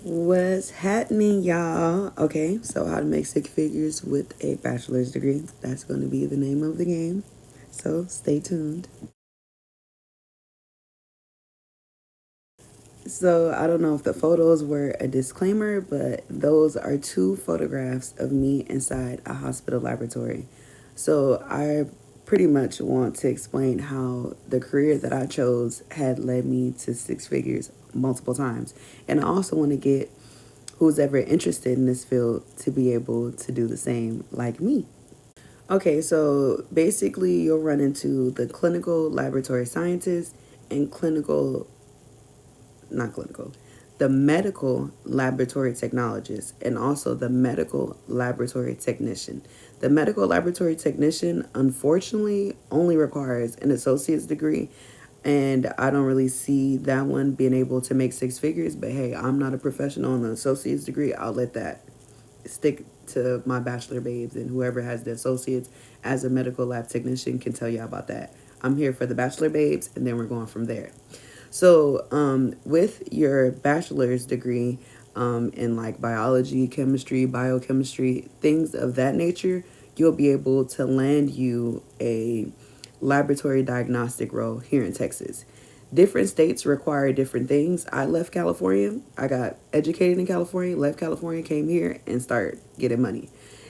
What's happening, y'all? Okay, so how to make six figures with a bachelor's degree. That's going to be the name of the game. So stay tuned. So I don't know if the photos were a disclaimer, but those are two photographs of me inside a hospital laboratory. So I pretty much want to explain how the career that I chose had led me to six figures multiple times. And I also want to get who's ever interested in this field to be able to do the same like me. Okay, so basically, you'll run into the clinical laboratory scientist and not clinical, the medical laboratory technologist, and also the medical laboratory technician. The medical laboratory technician, unfortunately, only requires an associate's degree, and I don't really see that one being able to make six figures. But hey, I'm not a professional on the associate's degree. I'll let that stick to my bachelor babes, and whoever has the associates as a medical lab technician can tell you about that. I'm here for the bachelor babes, and then we're going from there. So, with your bachelor's degree in like biology, chemistry, biochemistry, things of that nature, you'll be able to land you a laboratory diagnostic role here in Texas. Different states require different things. I left California. I got educated in California, left California, came here, and started getting money.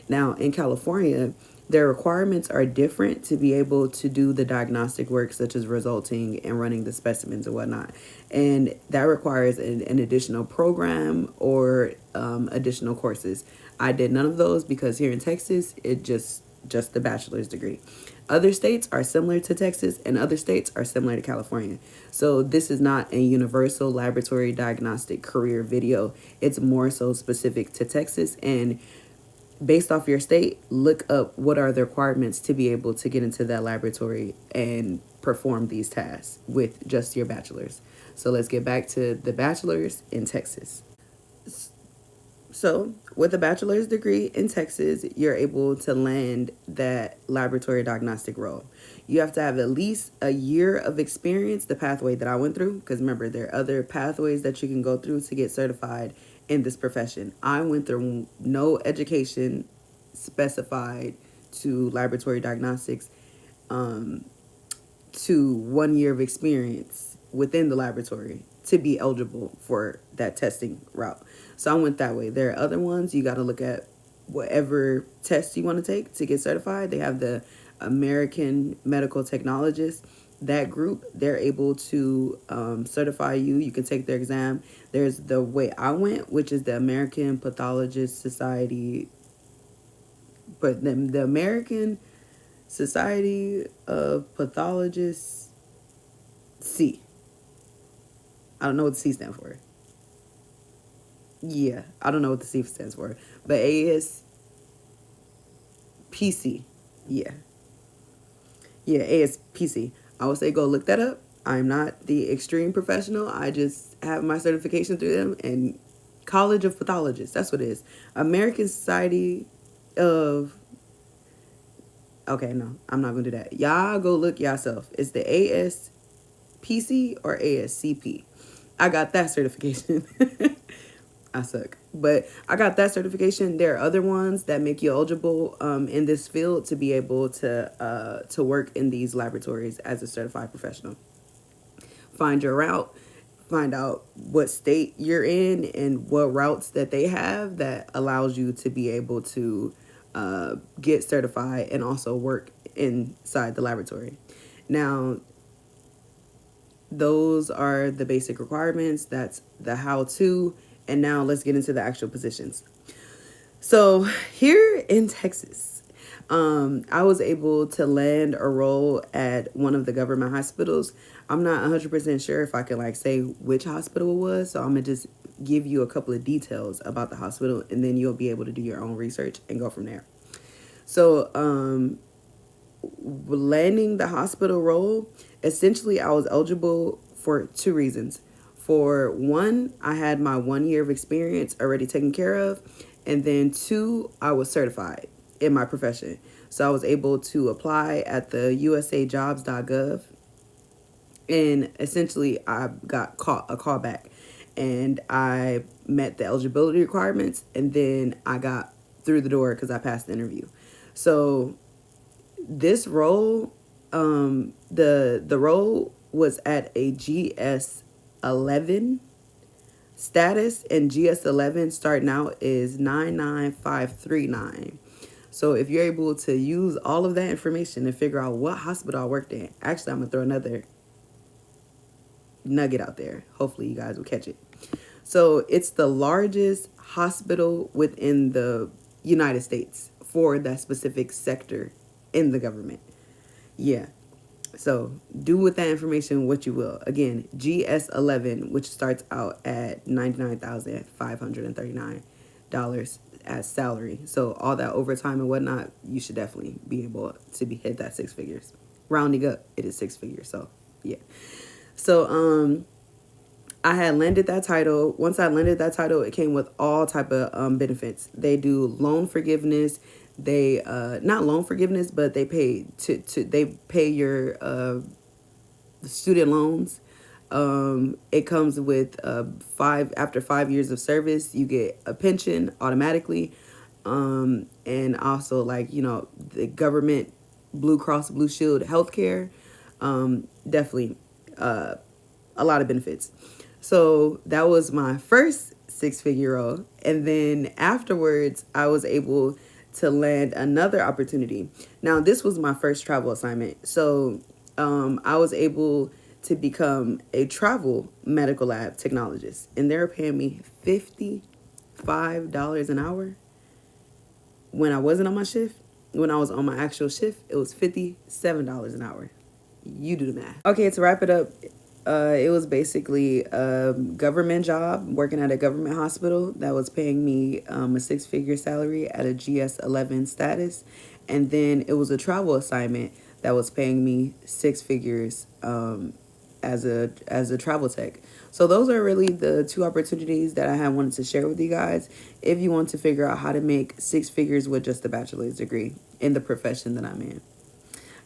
Now, in California, their requirements are different to be able to do the diagnostic work, such as resulting and running the specimens and whatnot. And that requires an additional program or additional courses. I did none of those because here in Texas, it just the bachelor's degree. Other states are similar to Texas, and other states are similar to California. So this is not a universal laboratory diagnostic career video. It's more so specific to Texas, and based off your state, look up what are the requirements to be able to get into that laboratory and perform these tasks with just your bachelor's. So let's get back to the bachelor's in Texas. So, with a bachelor's degree in Texas, you're able to land that laboratory diagnostic role. You have to have at least a year of experience, the pathway that I went through, because remember, there are other pathways that you can go through to get certified in this profession. I went through no education specified to laboratory diagnostics to 1 year of experience within the laboratory to be eligible for that testing route. So I went that way. There are other ones you got to look at whatever test you want to take to get certified. They have the American Medical Technologist. That group, they're able to certify you. You can take their exam. There's the way I went, which is the American Pathologist Society, but the American Society of Pathologists C. I don't know what the C stands for. Yeah, I don't know what the C stands for. But ASPC. Yeah. Yeah, ASPC. I would say go look that up. I'm not the extreme professional. I just have my certification through them, and College of Pathologists. That's what it is. American Society of. Okay, no, I'm not going to do that. Y'all go look yourself. It's the ASPC or ASCP. I got that certification. I suck. But I got that certification. There are other ones that make you eligible in this field to be able to work in these laboratories as a certified professional. Find your route. Find out what state you're in and what routes that they have that allows you to be able to get certified and also work inside the laboratory. Now, those are the basic requirements. That's the how to. And now let's get into the actual positions. So here in Texas, I was able to land a role at one of the government hospitals. I'm not 100% sure if I can like say which hospital it was. So I'm going to just give you a couple of details about the hospital, and then you'll be able to do your own research and go from there. So landing the hospital role, essentially I was eligible for two reasons. For one, I had my 1 year of experience already taken care of, and then two, I was certified in my profession. So I was able to apply at the usajobs.gov, and essentially I got a call back, and I met the eligibility requirements, and then I got through the door because I passed the interview. So this role, the role was at a GS11 status, and GS11 starting out is 99539. So if you're able to use all of that information to figure out what hospital I worked in, actually I'm gonna throw another nugget out there. Hopefully you guys will catch it. So it's the largest hospital within the United States for that specific sector in the government. Yeah. So do with that information what you will. Again, GS11, which starts out at $99,539 as salary. So all that overtime and whatnot, you should definitely be able to be hit that six figures. Rounding up, it is six figures. So yeah. So I had landed that title. Once I landed that title, it came with all type of benefits. They do loan forgiveness. They not loan forgiveness, but they pay they pay your student loans. It comes with after 5 years of service, you get a pension automatically, and also like the government Blue Cross Blue Shield healthcare. Definitely a lot of benefits. So that was my first six-figure role. And then afterwards, I was able to land another opportunity. Now, this was my first travel assignment. So I was able to become a travel medical lab technologist. And they were paying me $55 an hour when I wasn't on my shift. When I was on my actual shift, it was $57 an hour. You do the math. Okay, to wrap it up, it was basically a government job working at a government hospital that was paying me a six-figure salary at a GS11 status. And then it was a travel assignment that was paying me six figures as a travel tech. So those are really the two opportunities that I had wanted to share with you guys if you want to figure out how to make six figures with just a bachelor's degree in the profession that I'm in.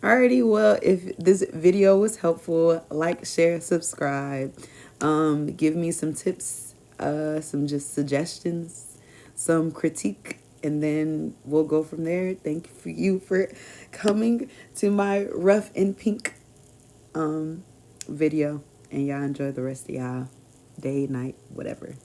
Alrighty, well, if this video was helpful, like, share, subscribe. Give me some tips, some just suggestions, some critique, and then we'll go from there. Thank you for coming to my rough and pink video. And y'all enjoy the rest of y'all day, night, whatever.